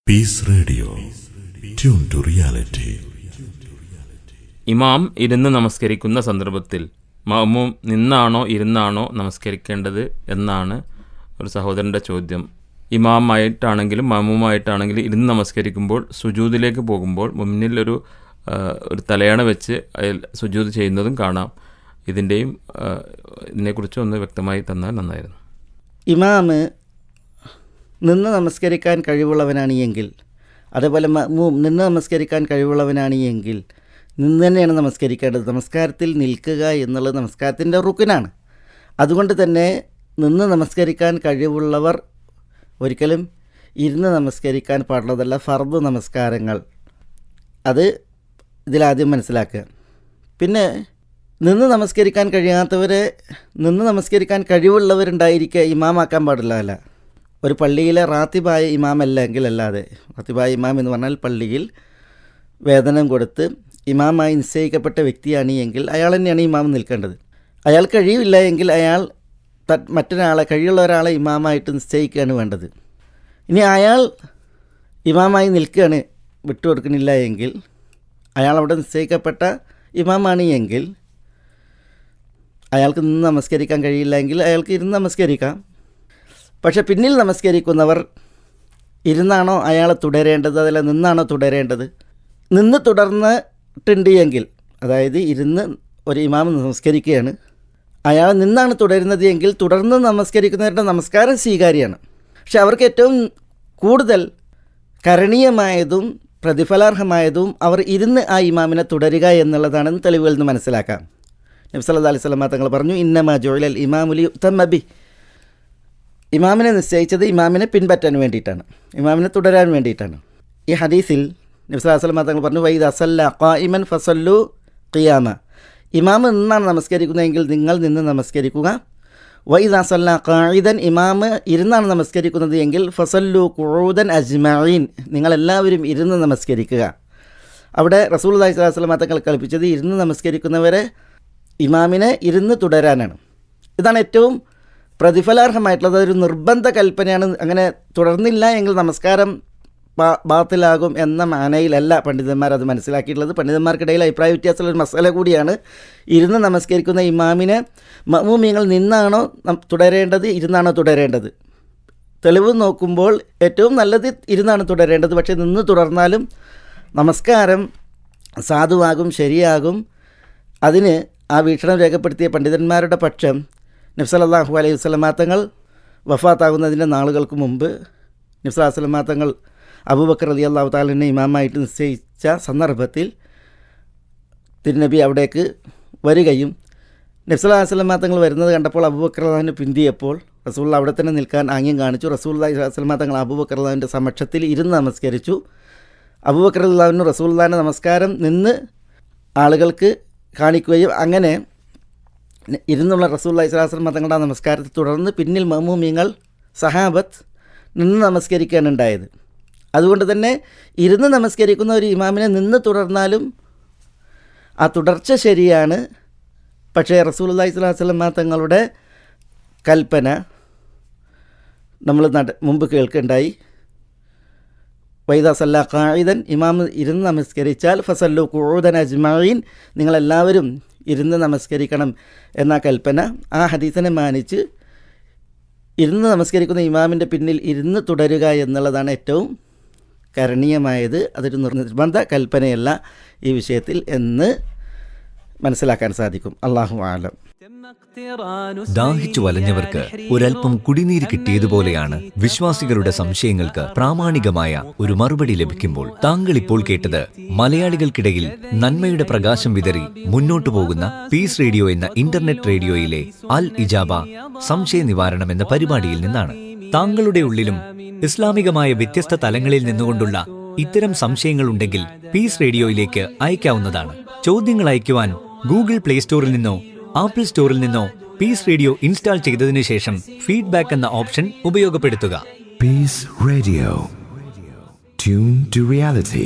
Piece radio, tune to reality. ഇമാം ഇരുന്ന് നമസ്കരിക്കുന്ന സന്ദർഭത്തിൽ മഅ്മൂം നിന്നാണോ ഇരുന്നാണോ നമസ്കരിക്കേണ്ടത് എന്നാണ് ഒരു സഹോദരൻ്റെ ചോദ്യം. ഇമാമായിട്ടാണെങ്കിലും മഅ്മൂമായിട്ടാണെങ്കിലും ഇരുന്ന് നമസ്കരിക്കുമ്പോൾ സുജൂദിലേക്ക് പോകുമ്പോൾ മുന്നിൽ ഒരു തലയണ വെച്ച് അതിൽ സുജൂദ് ചെയ്യുന്നതും കാണാം. ഇതിനെക്കുറിച്ച് ഒന്ന് വ്യക്തമായി തന്നാൽ നന്നായിരുന്നു. ഇമാമ് നിന്ന് നമസ്കരിക്കാൻ കഴിവുള്ളവനാണ് എങ്കിൽ, അതേപോലെ മഅ്മൂം നിന്ന് നമസ്കരിക്കാൻ കഴിവുള്ളവനാണ് എങ്കിൽ നിന്ന് തന്നെയാണ് നമസ്കരിക്കേണ്ടത്. നമസ്കാരത്തിൽ നിൽക്കുക എന്നുള്ളത് നമസ്കാരത്തിൻ്റെ റുക്നാണ്. അതുകൊണ്ട് തന്നെ നിന്ന് നമസ്കരിക്കാൻ കഴിവുള്ളവർ ഒരിക്കലും ഇരുന്ന് നമസ്കരിക്കാൻ പാടുള്ളതല്ല. ഫർദ് നമസ്കാരങ്ങൾ അത് ഇതിലാദ്യം മനസ്സിലാക്കുക. പിന്നെ നിന്ന് നമസ്കരിക്കാൻ കഴിയാത്തവരെ നിന്ന് നമസ്കരിക്കാൻ കഴിവുള്ളവരുണ്ടായിരിക്കുക ഇമാമാക്കാൻ പാടില്ല. ഒരു പള്ളിയിലെ റാത്തിബായ ഇമാമല്ലെങ്കിൽ അല്ലാതെ, റാത്തിബായ ഇമാം എന്ന് പറഞ്ഞാൽ പള്ളിയിൽ വേതനം കൊടുത്ത് ഇമാമായി നിശ്ചയിക്കപ്പെട്ട വ്യക്തിയാണ് എങ്കിൽ അയാൾ തന്നെയാണ് ഇമാം നിൽക്കേണ്ടത്. അയാൾ കഴിയില്ല എങ്കിൽ അയാൾ മറ്റൊരാളെ, കഴിയുള്ള ഒരാളെ ഇമാമായിട്ട് നിശ്ചയിക്കുകയാണ് വേണ്ടത്. ഇനി അയാൾ ഇമാമായി നിൽക്കുകയാണ്, വിട്ടുകൊടുക്കണില്ല എങ്കിൽ, അയാൾ അവിടെ നിശ്ചയിക്കപ്പെട്ട ഇമാമാണ് എങ്കിൽ അയാൾക്ക് നിന്ന് നമസ്കരിക്കാൻ കഴിയില്ല എങ്കിൽ അയാൾക്ക് ഇരുന്ന് നമസ്കരിക്കാം. പക്ഷെ പിന്നിൽ നമസ്കരിക്കുന്നവർ ഇരുന്നാണോ അയാൾ തുടരേണ്ടത് അതല്ല നിന്നാണോ തുടരേണ്ടത്? നിന്ന് തുടർന്നിട്ടുണ്ട് എങ്കിൽ, അതായത് ഇരുന്ന് ഒരു ഇമാം നമസ്കരിക്കുകയാണ്, അയാൾ നിന്നാണ് തുടരുന്നത് എങ്കിൽ തുടർന്ന് നമസ്കരിക്കുന്നവരുടെ നമസ്കാരം സ്വീകാര്യമാണ്. പക്ഷെ അവർക്ക് ഏറ്റവും കൂടുതൽ കരണീയമായതും പ്രതിഫലാർഹമായതും അവർ ഇരുന്ന് ആ ഇമാമിനെ തുടരുക എന്നുള്ളതാണെന്ന് തെളിവുകളിൽ നിന്ന് മനസ്സിലാക്കാം. നബി സല്ലല്ലാഹു അലൈഹി വസല്ലം തങ്ങൾ പറഞ്ഞു, ഇന്നമാ ജുഇലൽ ഇമാമു ലിയുഅ്തമ്മ ബിഹി. ഇമാമിനെ നിശ്ചയിച്ചത് ഇമാമിനെ പിൻപറ്റാൻ വേണ്ടിയിട്ടാണ്, ഇമാമിനെ തുടരാൻ വേണ്ടിയിട്ടാണ്. ഈ ഹദീസിൽ നബി സല്ലല്ലാഹു അലൈഹി വസല്ലം തങ്ങൾ പറഞ്ഞു, വഇദാ സല്ല ഖായിമൻ ഫസല്ലു ഖിയാമ. ഇമാം നിന്നാണ് നമസ്കരിക്കുന്നതെങ്കിൽ നിങ്ങൾ നിന്ന് നമസ്കരിക്കുക. വഇദാ സല്ല ഖാഇദൻ, ഇമാം ഇരുന്നാണ് നമസ്കരിക്കുന്നത് എങ്കിൽ ഫസല്ലു ഖുഊദൻ അജ്മഈൻ, നിങ്ങളെല്ലാവരും ഇരുന്ന് നമസ്കരിക്കുക. അവിടെ റസൂലുള്ളാഹി സ്വല്ലല്ലാഹു അലൈഹി വസല്ലം തങ്ങൾ കൽപ്പിച്ചത് ഇരുന്ന് നമസ്കരിക്കുന്നവരെ ഇമാമിനെ ഇരുന്ന് തുടരാനാണ്. ഇതാണ് ഏറ്റവും പ്രതിഫലാർഹമായിട്ടുള്ളത്. ഒരു നിർബന്ധ കൽപ്പനയാണ്. അങ്ങനെ തുടർന്നില്ല എങ്കിൽ നമസ്കാരം ബാത്തിലാകും എന്ന മാനയിലല്ല പണ്ഡിതന്മാർ അത് മനസ്സിലാക്കിയിട്ടുള്ളത്. പണ്ഡിതന്മാർക്കിടയിൽ അഭിപ്രായ വ്യത്യാസമുള്ള ഒരു മസല കൂടിയാണ്. ഇരുന്ന് നമസ്കരിക്കുന്ന ഇമാമിനെ മഅ്മൂമിങ്ങൾ നിന്നാണോ തുടരേണ്ടത് ഇരുന്നാണോ തുടരേണ്ടത്? തെളിവ് നോക്കുമ്പോൾ ഏറ്റവും നല്ലത് ഇരുന്നാണ് തുടരേണ്ടത്. പക്ഷേ നിന്ന് തുടർന്നാലും നമസ്കാരം സാധുവാകും, ശരിയാകും. അതിന് ആ വീക്ഷണം രേഖപ്പെടുത്തിയ പണ്ഡിതന്മാരുടെ പക്ഷം നബി സല്ലല്ലാഹു അലൈഹി വസല്ലം തങ്ങൾ വഫാത്താകുന്നതിൻ്റെ നാളുകൾക്ക് മുമ്പ് നബി സല്ലല്ലാഹു അലൈഹി വസല്ലം തങ്ങൾ അബൂബക്കർ റളിയല്ലാഹു തആലയെ ഇമാമായിട്ട് നിശ്ചയിച്ച സന്ദർഭത്തിൽ തിരുനബി അവിടേക്ക് വരികയും നബി സല്ലല്ലാഹു അലൈഹി വസല്ലം തങ്ങൾ വരുന്നത് കണ്ടപ്പോൾ അബൂബക്കർ റളിയല്ലാഹു പിന്തിയപ്പോൾ റസൂലുള്ളാഹി അവിടെ തന്നെ നിൽക്കാൻ ആംഗ്യം കാണിച്ചു. റസൂലുള്ളാഹി സ്വല്ലല്ലാഹു അലൈഹി വസല്ലം തങ്ങൾ അബൂബക്കർ റളിയല്ലാഹുവിൻ്റെ സമക്ഷത്തിൽ ഇരുന്ന് നമസ്കരിച്ചു. അബൂബക്കർ റളിയല്ലാഹു റസൂലുള്ളാഹിൻ്റെ നമസ്കാരം നിന്ന് ആളുകൾക്ക് കാണിക്കുകയും അങ്ങനെ ഇരുന്നുള്ള റസൂലുള്ളാഹി സ്വല്ലല്ലാഹു അലൈഹി വസല്ലം തങ്ങളുടെ നമസ്കാരത്തെ തുടർന്ന് പിന്നിൽ മഅ്മൂമിങ്ങൾ സഹാബത്ത് നിന്ന് നമസ്കരിക്കുകയാണ് ഉണ്ടായത്. അതുകൊണ്ട് തന്നെ ഇരുന്ന് നമസ്കരിക്കുന്ന ഒരു ഇമാമിനെ നിന്ന് തുടർന്നാലും ആ തുടർച്ച ശരിയാണ്. പക്ഷേ റസൂലുള്ളാഹി സ്വല്ലല്ലാഹു അലൈഹി വസല്ലം തങ്ങളുടെ കൽപ്പന നമ്മൾ മുമ്പ് കേൾക്കുണ്ടായി, വൈദാ സല്ല ഖാഇദൻ, ഇമാം ഇരുന്ന് നമസ്കരിച്ചാൽ ഫസല്ലു ഖുഊദൻ അജ്മഈൻ, നിങ്ങളെല്ലാവരും ഇരുന്ന് നമസ്കരിക്കണം എന്ന കൽപ്പന. ആ ഹദീസിനെ മാനിച്ച് ഇരുന്ന് നമസ്കരിക്കുന്ന ഇമാമിൻ്റെ പിന്നിൽ ഇരുന്ന് തുടരുക എന്നുള്ളതാണ് ഏറ്റവും കരണീയമായത്. അതൊരു നിർബന്ധ കൽപ്പനയല്ല ഈ വിഷയത്തിൽ എന്ന് മനസ്സിലാക്കാൻ സാധിക്കും. അല്ലാഹു ആലം. ദാഹിച്ചു വലഞ്ഞവർക്ക് ഒരൽപ്പം കുടിനീര് കിട്ടിയതുപോലെയാണ് വിശ്വാസികളുടെ സംശയങ്ങൾക്ക് പ്രാമാണികമായ ഒരു മറുപടി ലഭിക്കുമ്പോൾ. താങ്കൾ ഇപ്പോൾ കേട്ടത് മലയാളികൾക്കിടയിൽ നന്മയുടെ പ്രകാശം വിതറി മുന്നോട്ടു പോകുന്ന പീസ് റേഡിയോ എന്ന ഇന്റർനെറ്റ് റേഡിയോയിലെ അൽ ഇജാബ സംശയ നിവാരണം എന്ന പരിപാടിയിൽ നിന്നാണ്. താങ്കളുടെ ഉള്ളിലും ഇസ്ലാമികമായ വ്യത്യസ്ത തലങ്ങളിൽ നിന്നുകൊണ്ടുള്ള ഇത്തരം സംശയങ്ങൾ ഉണ്ടെങ്കിൽ പീസ് റേഡിയോയിലേക്ക് അയക്കാവുന്നതാണ്. ചോദ്യങ്ങൾ അയക്കുവാൻ ഗൂഗിൾ പ്ലേ സ്റ്റോറിൽ നിന്നോ ആപ്പിൾ സ്റ്റോറിൽ നിന്നോ പീസ് റേഡിയോ ഇൻസ്റ്റാൾ ചെയ്തതിനു ശേഷം ഫീഡ്ബാക്ക് എന്ന ഓപ്ഷൻ ഉപയോഗപ്പെടുത്തുക. Peace radio, tune to reality.